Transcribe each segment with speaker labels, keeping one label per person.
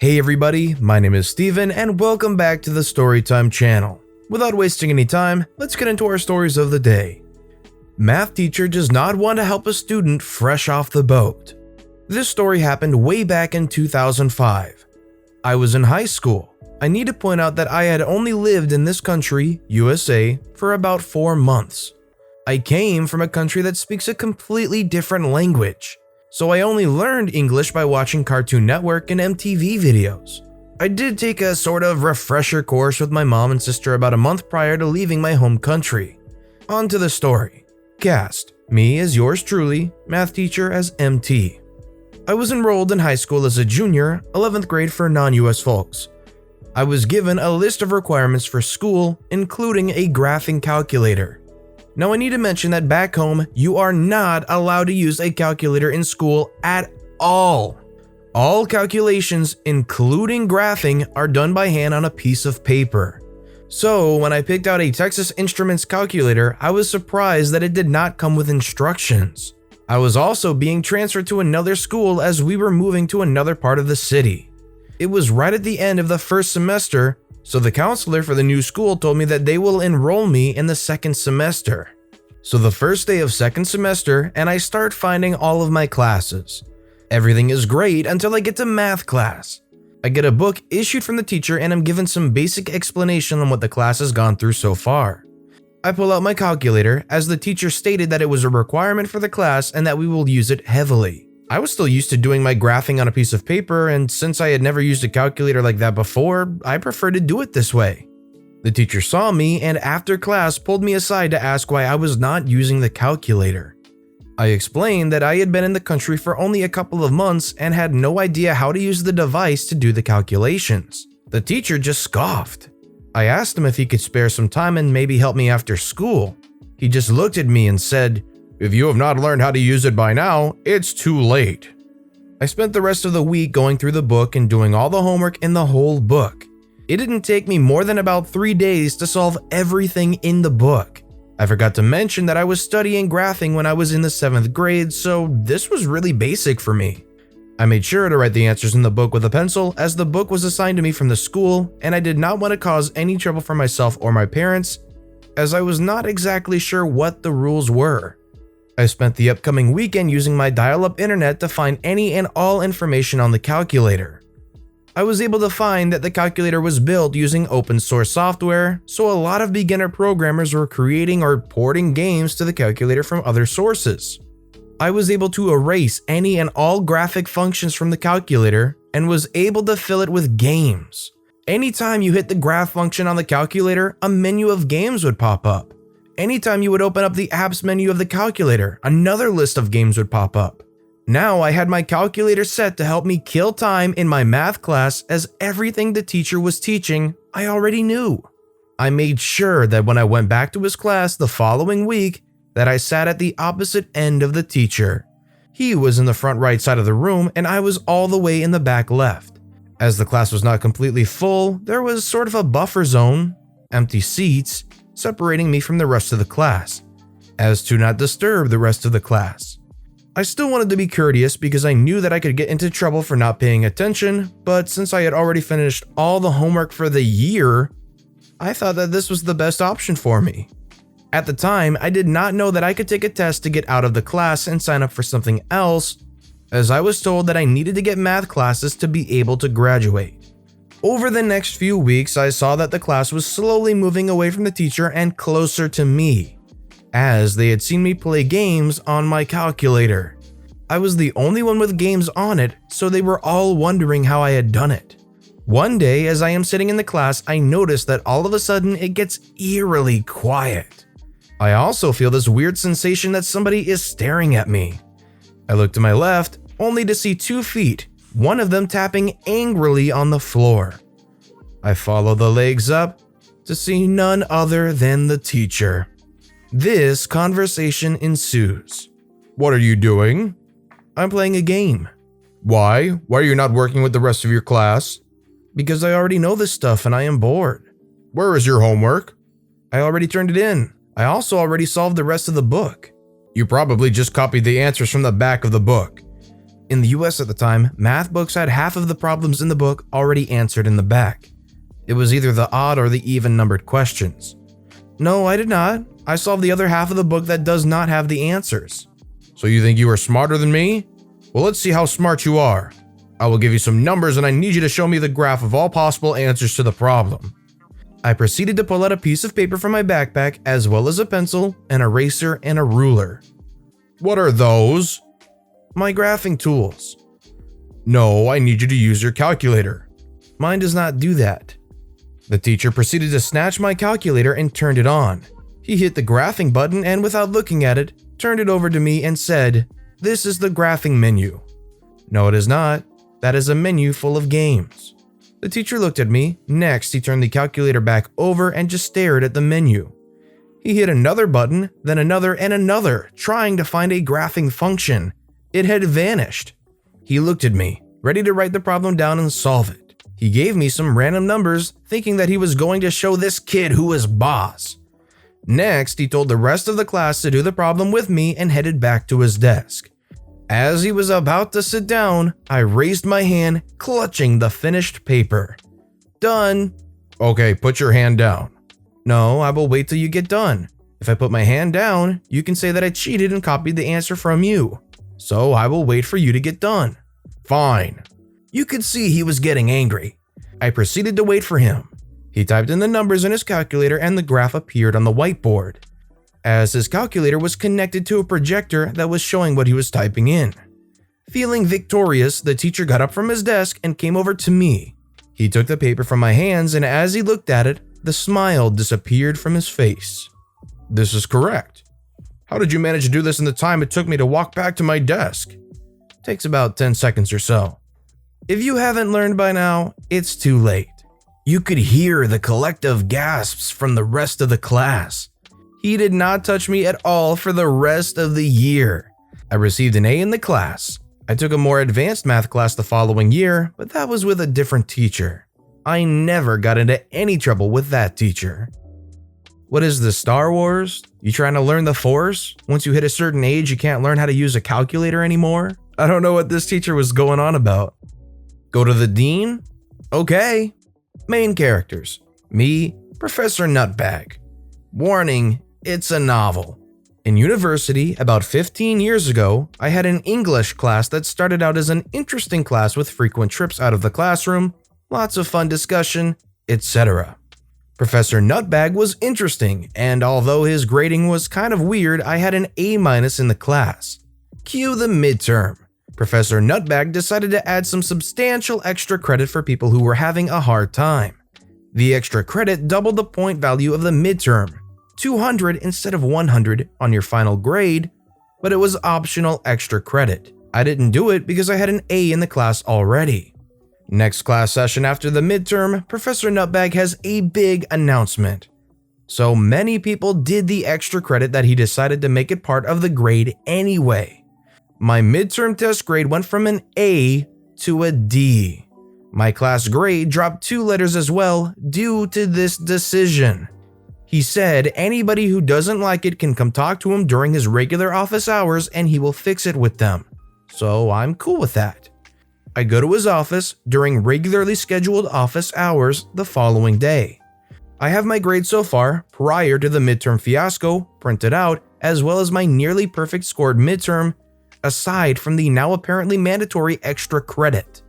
Speaker 1: Hey everybody, my name is Steven and welcome back to the Storytime channel. Without wasting any time, let's get into our stories of the day. Math teacher does not want to help a student fresh off the boat. This story happened way back in 2005. I was in high school. I need to point out that I had only lived in this country, USA, for about 4 months. I came from a country that speaks a completely different language, so I only learned English by watching Cartoon Network and MTV videos. I did take a sort of refresher course with my mom and sister about a month prior to leaving my home country. On to the story. Cast: me as yours truly, math teacher as MT. I was enrolled in high school as a junior, 11th grade for non-US folks. I was given a list of requirements for school, including a graphing calculator. Now I need to mention that back home, you are not allowed to use a calculator in school at all. All calculations, including graphing, are done by hand on a piece of paper. So when I picked out a Texas Instruments calculator, I was surprised that it did not come with instructions. I was also being transferred to another school as we were moving to another part of the city. It was right at the end of the first semester, so the counselor for the new school told me that they will enroll me in the second semester. So the first day of second semester, and I start finding all of my classes. Everything is great until I get to math class. I get a book issued from the teacher and I'm given some basic explanation on what the class has gone through so far. I pull out my calculator as the teacher stated that it was a requirement for the class and that we will use it heavily. I was still used to doing my graphing on a piece of paper, and since I had never used a calculator like that before, I preferred to do it this way. The teacher saw me and after class pulled me aside to ask why I was not using the calculator. I explained that I had been in the country for only a couple of months and had no idea how to use the device to do the calculations. The teacher just scoffed. I asked him if he could spare some time and maybe help me after school. He just looked at me and said, "If you have not learned how to use it by now, it's too late." I spent the rest of the week going through the book and doing all the homework in the whole book. It didn't take me more than about 3 days to solve everything in the book. I forgot to mention that I was studying graphing when I was in the 7th grade, so this was really basic for me. I made sure to write the answers in the book with a pencil as the book was assigned to me from the school, and I did not want to cause any trouble for myself or my parents, as I was not exactly sure what the rules were. I spent the upcoming weekend using my dial-up internet to find any and all information on the calculator. I was able to find that the calculator was built using open source software, so a lot of beginner programmers were creating or porting games to the calculator from other sources. I was able to erase any and all graphic functions from the calculator and was able to fill it with games. Anytime you hit the graph function on the calculator, a menu of games would pop up. Anytime you would open up the apps menu of the calculator, another list of games would pop up. Now I had my calculator set to help me kill time in my math class as everything the teacher was teaching, I already knew. I made sure that when I went back to his class the following week, that I sat at the opposite end of the teacher. He was in the front right side of the room and I was all the way in the back left. As the class was not completely full, there was sort of a buffer zone, empty seats, separating me from the rest of the class, as to not disturb the rest of the class. I still wanted to be courteous because I knew that I could get into trouble for not paying attention, but since I had already finished all the homework for the year, I thought that this was the best option for me. At the time, I did not know that I could take a test to get out of the class and sign up for something else, as I was told that I needed to get math classes to be able to graduate. Over the next few weeks, I saw that the class was slowly moving away from the teacher and closer to me, as they had seen me play games on my calculator. I was the only one with games on it, so they were all wondering how I had done it. One day, as I am sitting in the class, I noticed that all of a sudden it gets eerily quiet. I also feel this weird sensation that somebody is staring at me. I look to my left, only to see 2 feet, one of them tapping angrily on the floor. I follow the legs up to see none other than the teacher. This conversation ensues. "What are you doing?" "I'm playing a game." "Why? Why are you not working with the rest of your class?" "Because I already know this stuff and I am bored." "Where is your homework?" "I already turned it in. I also already solved the rest of the book." "You probably just copied the answers from the back of the book." In the US at the time, math books had half of the problems in the book already answered in the back. It was either the odd or the even numbered questions. No, I did not. I solved the other half of the book that does not have the answers. So you think you are smarter than me? Well, let's see how smart you are. I will give you some numbers and I need you to show me the graph of all possible answers to the problem. I proceeded to pull out a piece of paper from my backpack as well as a pencil, an eraser, and a ruler. What are those? My graphing tools. No, I need you to use your calculator. Mine does not do that. The teacher proceeded to snatch my calculator and turned it on. He hit the graphing button and without looking at it, turned it over to me and said, "This is the graphing menu." No, it is not. That is a menu full of games. The teacher looked at me. Next, he turned the calculator back over and just stared at the menu. He hit another button, then another and another, trying to find a graphing function. It had vanished. He looked at me, ready to write the problem down and solve it. He gave me some random numbers, thinking that he was going to show this kid who was boss. Next, he told the rest of the class to do the problem with me and headed back to his desk. As he was about to sit down, I raised my hand, clutching the finished paper. Done. Okay, put your hand down. No, I will wait till you get done. If I put my hand down, you can say that I cheated and copied the answer from you. So I will wait for you to get done. Fine. You could see he was getting angry. I proceeded to wait for him. He typed in the numbers in his calculator and the graph appeared on the whiteboard. As his calculator was connected to a projector that was showing what he was typing in. Feeling victorious, the teacher got up from his desk and came over to me. He took the paper from my hands and as he looked at it, the smile disappeared from his face. This is correct. How did you manage to do this in the time it took me to walk back to my desk? Takes about 10 seconds or so. If you haven't learned by now, it's too late. You could hear the collective gasps from the rest of the class. He did not touch me at all for the rest of the year. I received an A in the class. I took a more advanced math class the following year, but that was with a different teacher. I never got into any trouble with that teacher. What is this, Star Wars? You trying to learn the Force? Once you hit a certain age, you can't learn how to use a calculator anymore? I don't know what this teacher was going on about. Go to the dean? Okay. Main characters. Me, Professor Nutbag. Warning, it's a novel. In university, about 15 years ago, I had an English class that started out as an interesting class with frequent trips out of the classroom, lots of fun discussion, etc. Professor Nutbag was interesting, and although his grading was kind of weird, I had an A- in the class. Cue the midterm. Professor Nutbag decided to add some substantial extra credit for people who were having a hard time. The extra credit doubled the point value of the midterm, 200 instead of 100 on your final grade, but it was optional extra credit. I didn't do it because I had an A in the class already. Next class session after the midterm, Professor Nutbag has a big announcement. So many people did the extra credit that he decided to make it part of the grade anyway. My midterm test grade went from an A to a D. My class grade dropped 2 letters as well due to this decision. He said anybody who doesn't like it can come talk to him during his regular office hours and he will fix it with them. So I'm cool with that. I go to his office during regularly scheduled office hours the following day. I have my grade so far prior to the midterm fiasco printed out, as well as my nearly perfect scored midterm, aside from the now apparently mandatory extra credit.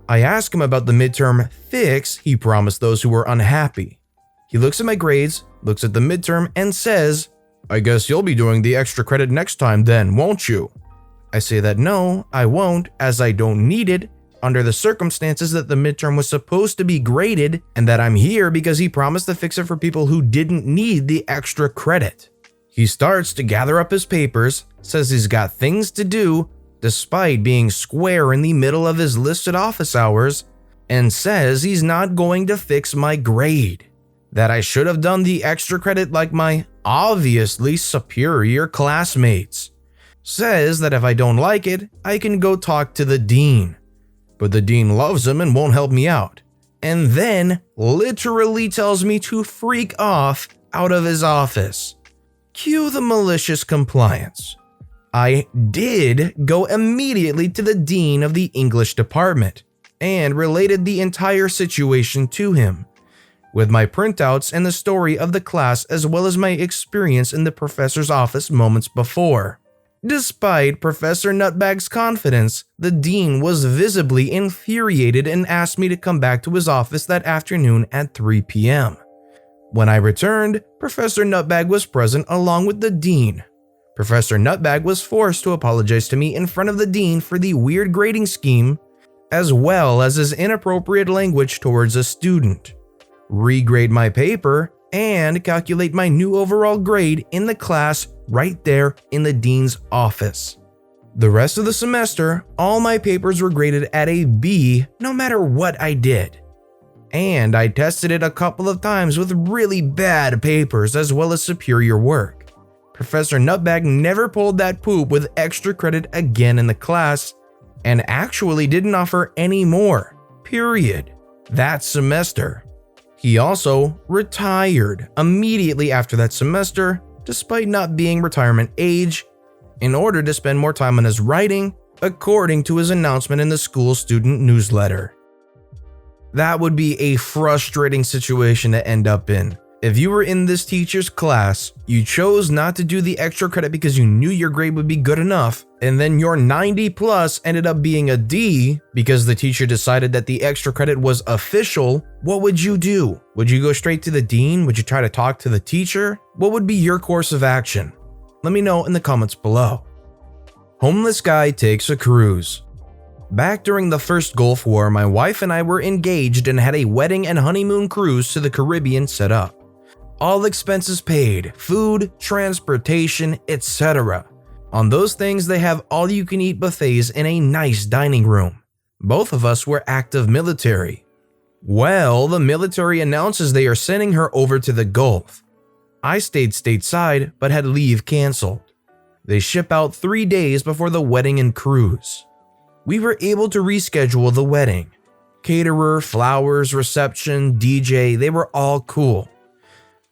Speaker 1: I ask him about the midterm fix he promised those who were unhappy. He looks at my grades, looks at the midterm, and says, "I guess you'll be doing the extra credit next time then, won't you?" I say that no, I won't, as I don't need it, under the circumstances that the midterm was supposed to be graded, and that I'm here because he promised to fix it for people who didn't need the extra credit. He starts to gather up his papers, says he's got things to do, despite being square in the middle of his listed office hours, and says he's not going to fix my grade. That I should have done the extra credit like my obviously superior classmates. Says that if I don't like it, I can go talk to the dean. But the dean loves him and won't help me out. And then literally tells me to freak off out of his office. Cue the malicious compliance. I did go immediately to the dean of the English department and related the entire situation to him, with my printouts and the story of the class as well as my experience in the professor's office moments before. Despite Professor Nutbag's confidence, the dean was visibly infuriated and asked me to come back to his office that afternoon at 3 p.m. When I returned, Professor Nutbag was present along with the dean. Professor Nutbag was forced to apologize to me in front of the dean for the weird grading scheme, as well as his inappropriate language towards a student, regrade my paper, and calculate my new overall grade in the class right there in the dean's office. The rest of the semester, all my papers were graded at a B no matter what I did. And I tested it a couple of times with really bad papers as well as superior work. Professor Nutbag never pulled that poop with extra credit again in the class, and actually didn't offer any more, period, that semester. He also retired immediately after that semester, despite not being retirement age, in order to spend more time on his writing, according to his announcement in the school student newsletter. That would be a frustrating situation to end up in. If you were in this teacher's class, you chose not to do the extra credit because you knew your grade would be good enough, and then your 90 plus ended up being a D because the teacher decided that the extra credit was official, what would you do? Would you go straight to the dean? Would you try to talk to the teacher? What would be your course of action? Let me know in the comments below. Homeless guy takes a cruise. Back during the first Gulf War, my wife and I were engaged and had a wedding and honeymoon cruise to the Caribbean set up. All expenses paid, food, transportation, etc. On those things, they have all-you-can-eat buffets in a nice dining room. Both of us were active military. Well, the military announces they are sending her over to the Gulf. I stayed stateside but had leave canceled. They ship out 3 days before the wedding and cruise. We were able to reschedule the wedding. Caterer, flowers, reception, DJ, they were all cool.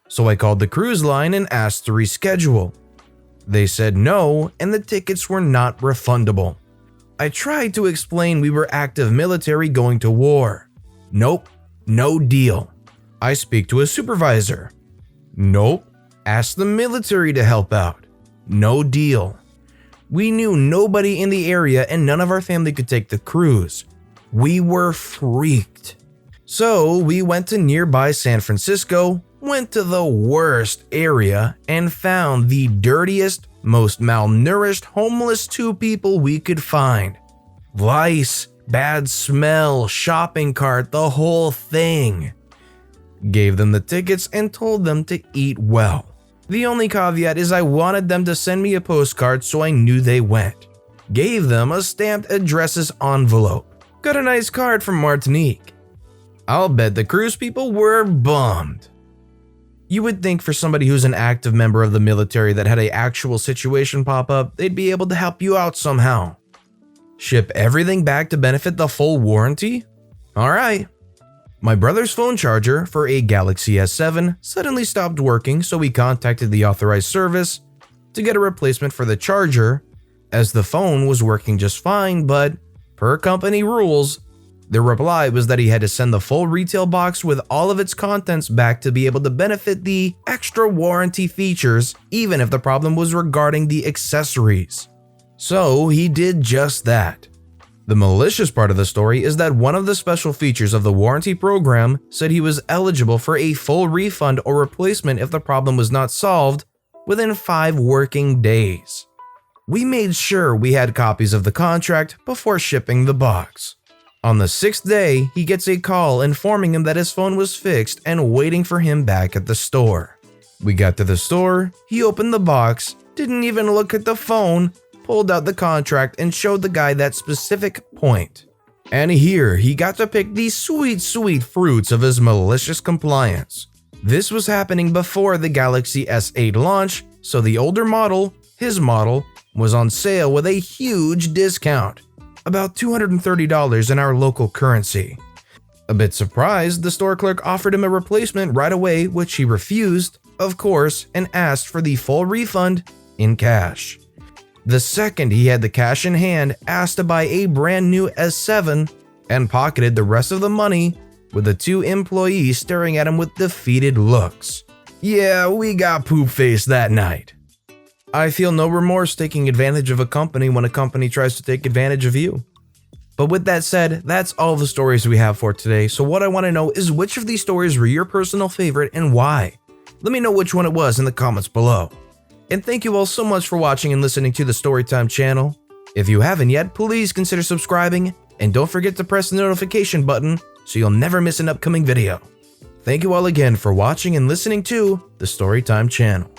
Speaker 1: So I called the cruise line and asked to reschedule. They said no, and the tickets were not refundable. I tried to explain we were active military going to war. Nope, no deal. I speak to a supervisor. Nope. Ask the military to help out. No deal. We knew nobody in the area and none of our family could take the cruise. We were freaked. So we went to nearby San Francisco, went to the worst area, and found the dirtiest, most malnourished, homeless 2 people we could find. Lice, bad smell, shopping cart, the whole thing. Gave them the tickets and told them to eat well. The only caveat is I wanted them to send me a postcard so I knew they went. Gave them a stamped addresses envelope. Got a nice card from Martinique. I'll bet the cruise people were bummed. You would think for somebody who's an active member of the military that had an actual situation pop up, they'd be able to help you out somehow. Ship everything back to benefit the full warranty? Alright. My brother's phone charger for a Galaxy S7 suddenly stopped working, so we contacted the authorized service to get a replacement for the charger, as the phone was working just fine, but per company rules, the reply was that he had to send the full retail box with all of its contents back to be able to benefit the extra warranty features, even if the problem was regarding the accessories. So he did just that. The malicious part of the story is that one of the special features of the warranty program said he was eligible for a full refund or replacement if the problem was not solved within 5 working days. We made sure we had copies of the contract before shipping the box. On the 6th day, he gets a call informing him that his phone was fixed and waiting for him back at the store. We got to the store, he opened the box, didn't even look at the phone, pulled out the contract and showed the guy that specific point. And here, he got to pick the sweet fruits of his malicious compliance. This was happening before the Galaxy S8 launch, so the older model, his model, was on sale with a huge discount. About $230 in our local currency. A bit surprised, the store clerk offered him a replacement right away, which he refused, of course, and asked for the full refund in cash. The second he had the cash in hand, asked to buy a brand new S7 and pocketed the rest of the money with the two employees staring at him with defeated looks. Yeah, we got poop-faced that night. I feel no remorse taking advantage of a company when a company tries to take advantage of you. But with that said, that's all the stories we have for today, so what I want to know is which of these stories were your personal favorite and why? Let me know which one it was in the comments below. And thank you all so much for watching and listening to the Storytime channel. If you haven't yet, please consider subscribing, and don't forget to press the notification button so you'll never miss an upcoming video. Thank you all again for watching and listening to the Storytime channel.